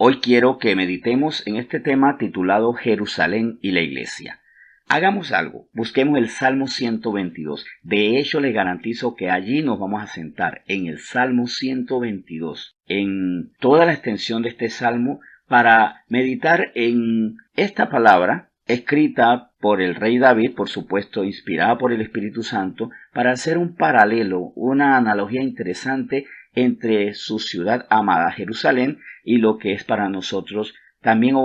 Hoy quiero que meditemos en este tema titulado Jerusalén y la Iglesia. Hagamos algo, busquemos el Salmo 122. De hecho, les garantizo que allí nos vamos a sentar en el Salmo 122, en toda la extensión de este Salmo, para meditar en esta palabra escrita por el rey David, por supuesto inspirada por el Espíritu Santo, para hacer un paralelo, una analogía interesante entre su ciudad amada Jerusalén y lo que es para nosotros también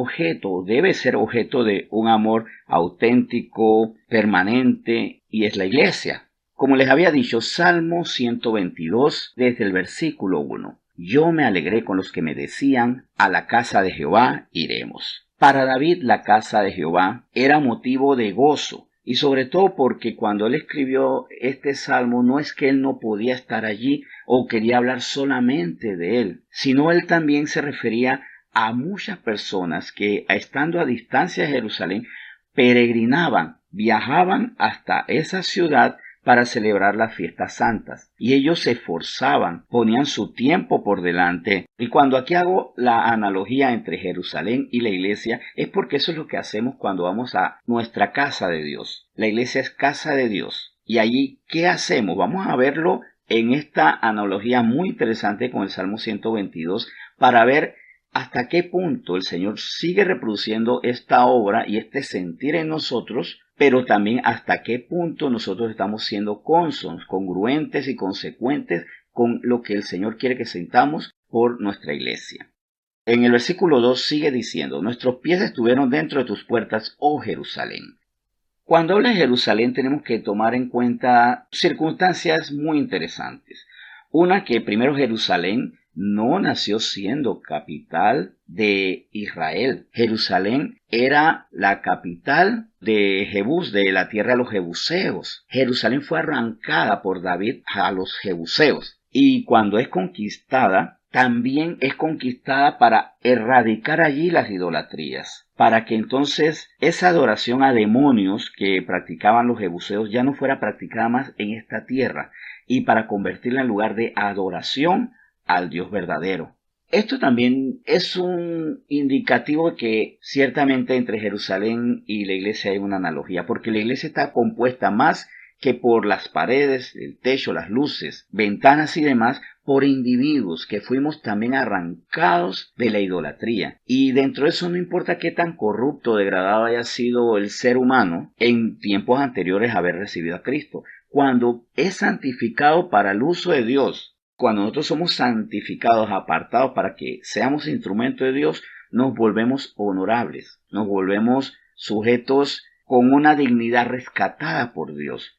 debe ser objeto de un amor auténtico, permanente, y es la iglesia. Como les había dicho, Salmo 122, desde el versículo 1. Yo me alegré con los que me decían, a la casa de Jehová iremos. Para David, la casa de Jehová era motivo de gozo, y sobre todo porque cuando él escribió este salmo no es que él no podía estar allí o quería hablar solamente de él, sino él también se refería a muchas personas que, estando a distancia de Jerusalén, peregrinaban, viajaban hasta esa ciudad para celebrar las fiestas santas. Y ellos se esforzaban, ponían su tiempo por delante. Y cuando aquí hago la analogía entre Jerusalén y la iglesia, es porque eso es lo que hacemos cuando vamos a nuestra casa de Dios. La iglesia es casa de Dios. Y allí, ¿qué hacemos? Vamos a verlo en esta analogía muy interesante con el Salmo 122 para ver hasta qué punto el Señor sigue reproduciendo esta obra y este sentir en nosotros, pero también hasta qué punto nosotros estamos siendo consonos, congruentes y consecuentes con lo que el Señor quiere que sintamos por nuestra iglesia. En el versículo 2 sigue diciendo, nuestros pies estuvieron dentro de tus puertas, oh Jerusalén. Cuando habla de Jerusalén tenemos que tomar en cuenta circunstancias muy interesantes. Una, que primero Jerusalén no nació siendo capital de Israel. Jerusalén era la capital de Jebús, de la tierra de los jebuseos. Jerusalén fue arrancada por David a los jebuseos. Y cuando es conquistada, también es conquistada para erradicar allí las idolatrías, para que entonces esa adoración a demonios que practicaban los jebuseos ya no fuera practicada más en esta tierra, y para convertirla en lugar de adoración al Dios verdadero. Esto también es un indicativo de que ciertamente entre Jerusalén y la iglesia hay una analogía, porque la iglesia está compuesta más que por las paredes, el techo, las luces, ventanas y demás, por individuos que fuimos también arrancados de la idolatría. Y dentro de eso no importa qué tan corrupto o degradado haya sido el ser humano en tiempos anteriores a haber recibido a Cristo. Cuando es santificado para el uso de Dios, cuando nosotros somos santificados, apartados para que seamos instrumento de Dios, nos volvemos honorables, nos volvemos sujetos con una dignidad rescatada por Dios.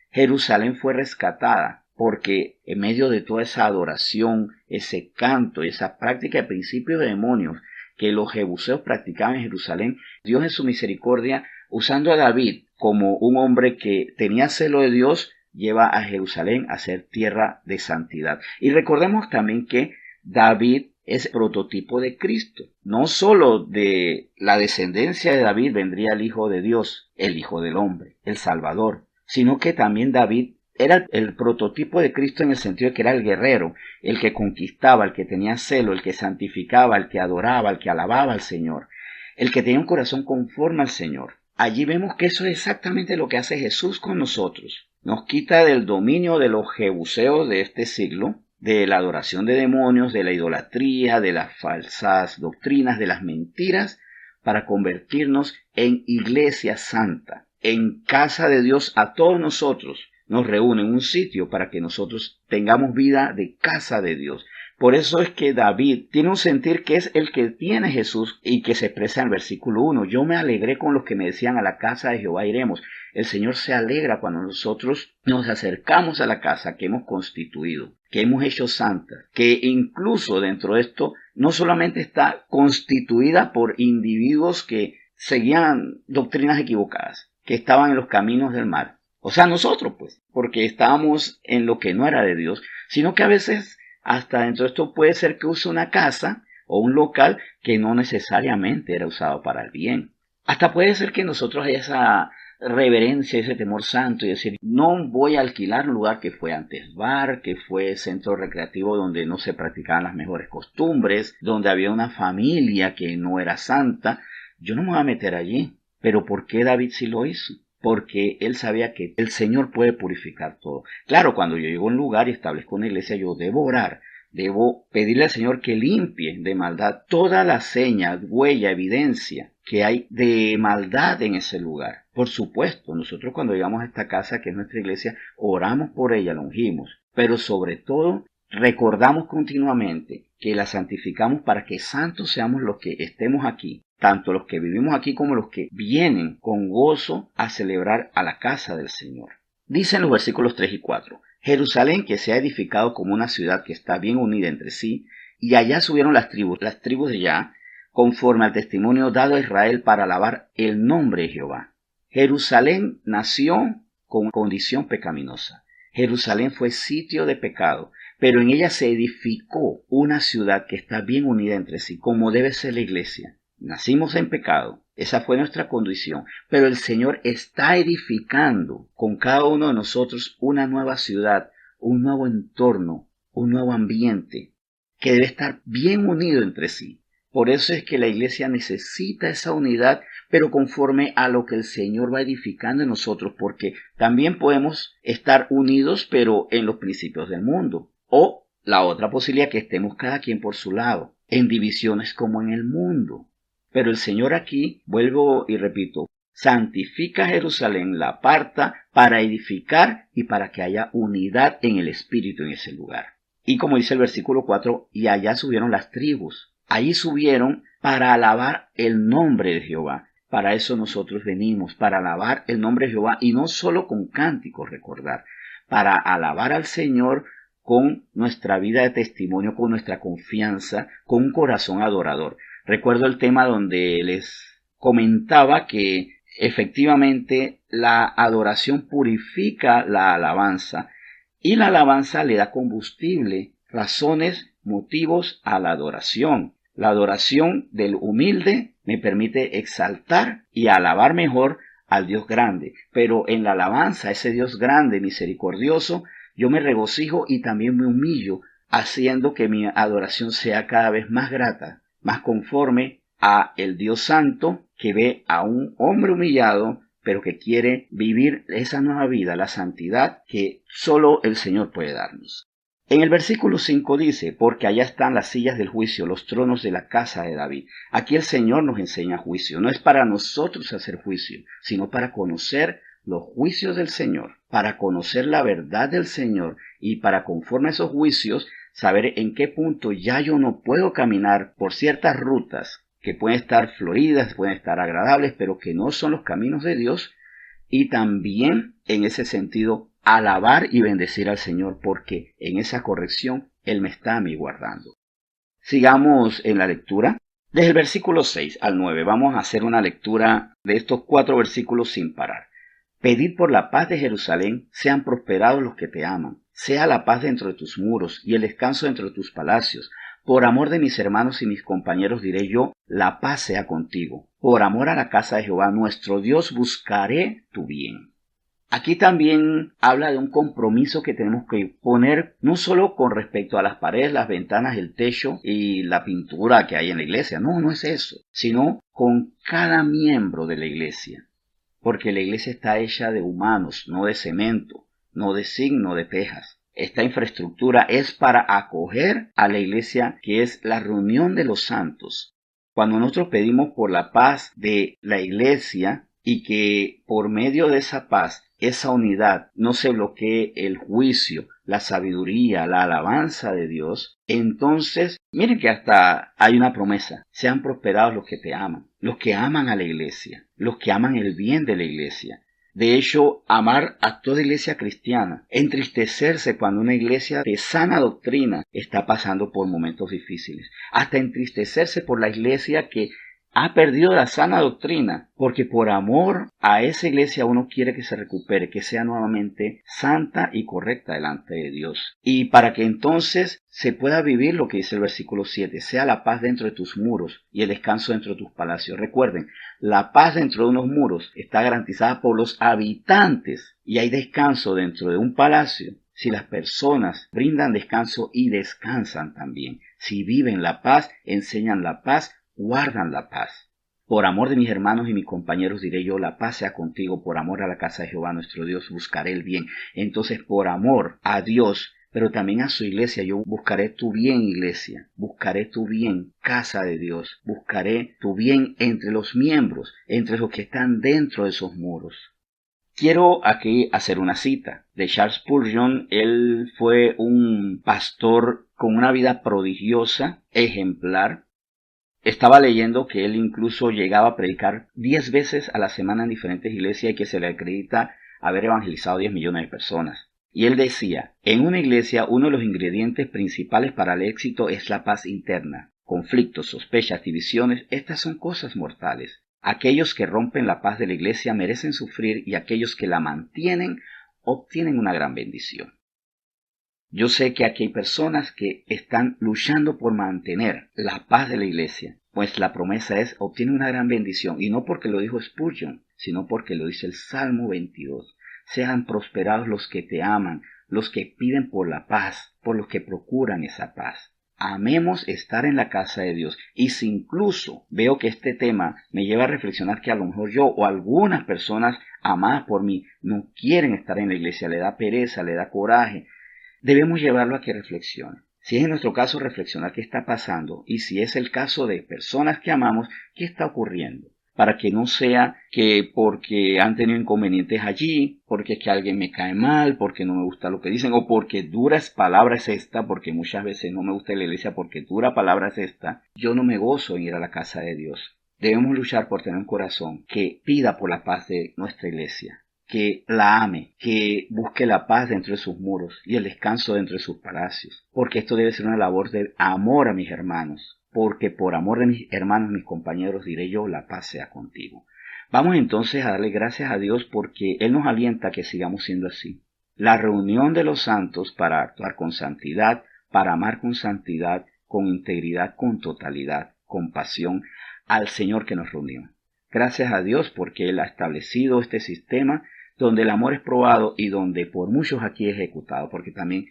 Jerusalén fue rescatada porque en medio de toda esa adoración, ese canto, esa práctica de principios de demonios que los jebuseos practicaban en Jerusalén, Dios en su misericordia, usando a David como un hombre que tenía celo de Dios, lleva a Jerusalén a ser tierra de santidad. Y recordemos también que David es prototipo de Cristo. No solo de la descendencia de David vendría el Hijo de Dios, el Hijo del Hombre, el Salvador, sino que también David era el prototipo de Cristo en el sentido de que era el guerrero, el que conquistaba, el que tenía celo, el que santificaba, el que adoraba, el que alababa al Señor, el que tenía un corazón conforme al Señor. Allí vemos que eso es exactamente lo que hace Jesús con nosotros. Nos quita del dominio de los jebuseos de este siglo, de la adoración de demonios, de la idolatría, de las falsas doctrinas, de las mentiras, para convertirnos en iglesia santa, en casa de Dios. A todos nosotros nos reúne en un sitio para que nosotros tengamos vida de casa de Dios. Por eso es que David tiene un sentir que es el que tiene Jesús y que se expresa en el versículo 1. Yo me alegré con los que me decían, a la casa de Jehová iremos. El Señor se alegra cuando nosotros nos acercamos a la casa que hemos constituido, que hemos hecho santa, que incluso dentro de esto no solamente está constituida por individuos que seguían doctrinas equivocadas, que estaban en los caminos del mal. O sea, nosotros pues, porque estábamos en lo que no era de Dios, sino que a veces hasta dentro de esto puede ser que use una casa o un local que no necesariamente era usado para el bien. Hasta puede ser que nosotros reverencia, ese temor santo y decir, no voy a alquilar un lugar que fue antes bar, que fue centro recreativo donde no se practicaban las mejores costumbres, donde había una familia que no era santa. Yo no me voy a meter allí. Pero ¿por qué David sí lo hizo? Porque él sabía que el Señor puede purificar todo. Claro, cuando yo llego a un lugar y establezco una iglesia, yo debo orar. Debo pedirle al Señor que limpie de maldad toda la seña, huella, evidencia que hay de maldad en ese lugar. Por supuesto, nosotros cuando llegamos a esta casa, que es nuestra iglesia, oramos por ella, la ungimos. Pero sobre todo, recordamos continuamente que la santificamos para que santos seamos los que estemos aquí, tanto los que vivimos aquí como los que vienen con gozo a celebrar a la casa del Señor. Dicen los versículos 3 y 4. Jerusalén, que se ha edificado como una ciudad que está bien unida entre sí, y allá subieron las tribus de allá, conforme al testimonio dado a Israel para alabar el nombre de Jehová. Jerusalén nació con condición pecaminosa. Jerusalén fue sitio de pecado, pero en ella se edificó una ciudad que está bien unida entre sí, como debe ser la iglesia. Nacimos en pecado, esa fue nuestra condición, pero el Señor está edificando con cada uno de nosotros una nueva ciudad, un nuevo entorno, un nuevo ambiente, que debe estar bien unido entre sí. Por eso es que la iglesia necesita esa unidad, pero conforme a lo que el Señor va edificando en nosotros, porque también podemos estar unidos, pero en los principios del mundo. O la otra posibilidad, que estemos cada quien por su lado, en divisiones como en el mundo. Pero el Señor aquí, vuelvo y repito, santifica Jerusalén, la aparta para edificar y para que haya unidad en el espíritu en ese lugar. Y como dice el versículo 4, y allá subieron las tribus. Allí subieron para alabar el nombre de Jehová. Para eso nosotros venimos, para alabar el nombre de Jehová, y no solo con cánticos, recordar, para alabar al Señor con nuestra vida de testimonio, con nuestra confianza, con un corazón adorador. Recuerdo el tema donde les comentaba que efectivamente la adoración purifica la alabanza y la alabanza le da combustible, razones, motivos a la adoración. La adoración del humilde me permite exaltar y alabar mejor al Dios grande, pero en la alabanza, ese Dios grande, misericordioso, yo me regocijo y también me humillo, haciendo que mi adoración sea cada vez más grata, más conforme a el Dios Santo, que ve a un hombre humillado, pero que quiere vivir esa nueva vida, la santidad que solo el Señor puede darnos. En el versículo 5 dice, porque allá están las sillas del juicio, los tronos de la casa de David. Aquí el Señor nos enseña juicio. No es para nosotros hacer juicio, sino para conocer los juicios del Señor, para conocer la verdad del Señor y para, conforme a esos juicios, saber en qué punto ya yo no puedo caminar por ciertas rutas que pueden estar floridas, pueden estar agradables, pero que no son los caminos de Dios, y también en ese sentido alabar y bendecir al Señor, porque en esa corrección Él me está a mí guardando. Sigamos en la lectura. Desde el versículo 6 al 9 vamos a hacer una lectura de estos 4 versículos sin parar. Pedid por la paz de Jerusalén, sean prosperados los que te aman. Sea la paz dentro de tus muros y el descanso dentro de tus palacios. Por amor de mis hermanos y mis compañeros diré yo, la paz sea contigo. Por amor a la casa de Jehová nuestro Dios buscaré tu bien. Aquí también habla de un compromiso que tenemos que poner no solo con respecto a las paredes, las ventanas, el techo y la pintura que hay en la iglesia. No es eso, sino con cada miembro de la iglesia. Porque la iglesia está hecha de humanos, no de cemento, no de zinc, no de tejas. Esta infraestructura es para acoger a la iglesia, que es la reunión de los santos. Cuando nosotros pedimos por la paz de la iglesia y que por medio de esa paz, esa unidad, no se bloquee el juicio, la sabiduría, la alabanza de Dios, entonces, miren que hasta hay una promesa: sean prosperados los que te aman, los que aman a la iglesia, los que aman el bien de la iglesia. De hecho, amar a toda iglesia cristiana, entristecerse cuando una iglesia de sana doctrina está pasando por momentos difíciles, hasta entristecerse por la iglesia que ha perdido la sana doctrina, porque por amor a esa iglesia uno quiere que se recupere, que sea nuevamente santa y correcta delante de Dios. Y para que entonces se pueda vivir lo que dice el versículo 7, sea la paz dentro de tus muros y el descanso dentro de tus palacios. Recuerden, la paz dentro de unos muros está garantizada por los habitantes y hay descanso dentro de un palacio si las personas brindan descanso y descansan también. Si viven la paz, enseñan la paz, guardan la paz. Por amor de mis hermanos y mis compañeros diré yo, la paz sea contigo, por amor a la casa de Jehová nuestro Dios buscaré el bien. Entonces, por amor a Dios, pero también a su iglesia, yo buscaré tu bien, iglesia, buscaré tu bien, casa de Dios, buscaré tu bien entre los miembros, entre los que están dentro de esos muros. Quiero aquí hacer una cita de Charles Spurgeon. Él fue un pastor con una vida prodigiosa, ejemplar. Estaba leyendo que él incluso llegaba a predicar 10 veces a la semana en diferentes iglesias y que se le acredita haber evangelizado 10 millones de personas. Y él decía, en una iglesia uno de los ingredientes principales para el éxito es la paz interna. Conflictos, sospechas, divisiones, estas son cosas mortales. Aquellos que rompen la paz de la iglesia merecen sufrir y aquellos que la mantienen obtienen una gran bendición. Yo sé que aquí hay personas que están luchando por mantener la paz de la iglesia, pues la promesa es obtiene una gran bendición, y no porque lo dijo Spurgeon, sino porque lo dice el Salmo 22. Sean prosperados los que te aman, los que piden por la paz, por los que procuran esa paz. Amemos estar en la casa de Dios. Y si incluso veo que este tema me lleva a reflexionar que a lo mejor yo o algunas personas amadas por mí no quieren estar en la iglesia, le da pereza, le da coraje, debemos llevarlo a que reflexione. Si es en nuestro caso reflexionar qué está pasando y si es el caso de personas que amamos, qué está ocurriendo. Para que no sea que porque han tenido inconvenientes allí, porque es que alguien me cae mal, porque no me gusta lo que dicen, o porque duras palabras esta, porque muchas veces no me gusta la iglesia porque dura palabras esta, yo no me gozo en ir a la casa de Dios. Debemos luchar por tener un corazón que pida por la paz de nuestra iglesia, que la ame, que busque la paz dentro de sus muros y el descanso dentro de sus palacios, porque esto debe ser una labor de amor a mis hermanos, porque por amor de mis hermanos, mis compañeros, diré yo, la paz sea contigo. Vamos entonces a darle gracias a Dios porque Él nos alienta a que sigamos siendo así. La reunión de los santos para actuar con santidad, para amar con santidad, con integridad, con totalidad, con pasión al Señor que nos reunió. Gracias a Dios porque Él ha establecido este sistema donde el amor es probado y donde por muchos aquí es ejecutado, porque también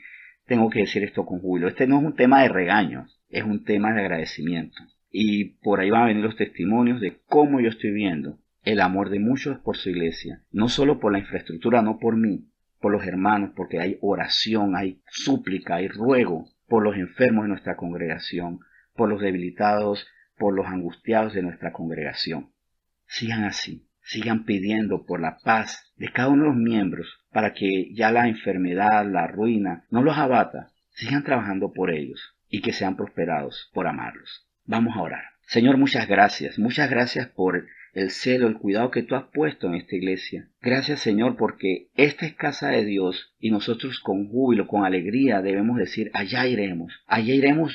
tengo que decir esto con júbilo. Este no es un tema de regaños, es un tema de agradecimiento. Y por ahí van a venir los testimonios de cómo yo estoy viendo el amor de muchos por su iglesia, no solo por la infraestructura, no por mí, por los hermanos, porque hay oración, hay súplica, hay ruego por los enfermos de nuestra congregación, por los debilitados, por los angustiados de nuestra congregación. Sigan así, sigan pidiendo por la paz de cada uno de los miembros para que ya la enfermedad, la ruina no los abata. Sigan trabajando por ellos y que sean prosperados por amarlos. Vamos a orar. Señor, muchas gracias por el celo, el cuidado que tú has puesto en esta iglesia. Gracias, Señor, porque esta es casa de Dios y nosotros con júbilo, con alegría debemos decir, allá iremos,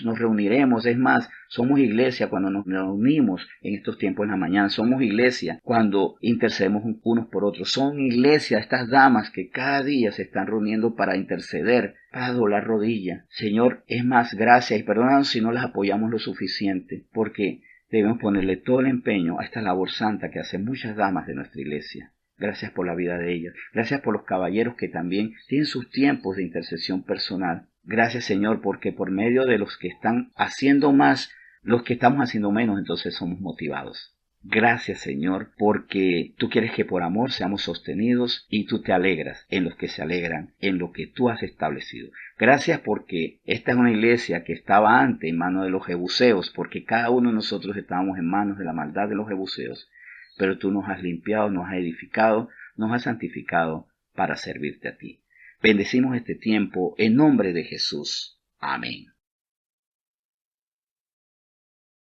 nos reuniremos. Es más, somos iglesia cuando nos reunimos en estos tiempos en la mañana. Somos iglesia cuando intercedemos unos por otros. Son iglesia estas damas que cada día se están reuniendo para interceder, para doblar rodilla. Señor, es más, gracias y perdónanos si no las apoyamos lo suficiente, porque debemos ponerle todo el empeño a esta labor santa que hacen muchas damas de nuestra iglesia. Gracias por la vida de ellas. Gracias por los caballeros que también tienen sus tiempos de intercesión personal. Gracias, Señor, porque por medio de los que están haciendo más, los que estamos haciendo menos, entonces somos motivados. Gracias, Señor, porque tú quieres que por amor seamos sostenidos y tú te alegras en los que se alegran, en lo que tú has establecido. Gracias porque esta es una iglesia que estaba antes en manos de los jebuseos, porque cada uno de nosotros estábamos en manos de la maldad de los jebuseos, pero tú nos has limpiado, nos has edificado, nos has santificado para servirte a ti. Bendecimos este tiempo en nombre de Jesús. Amén.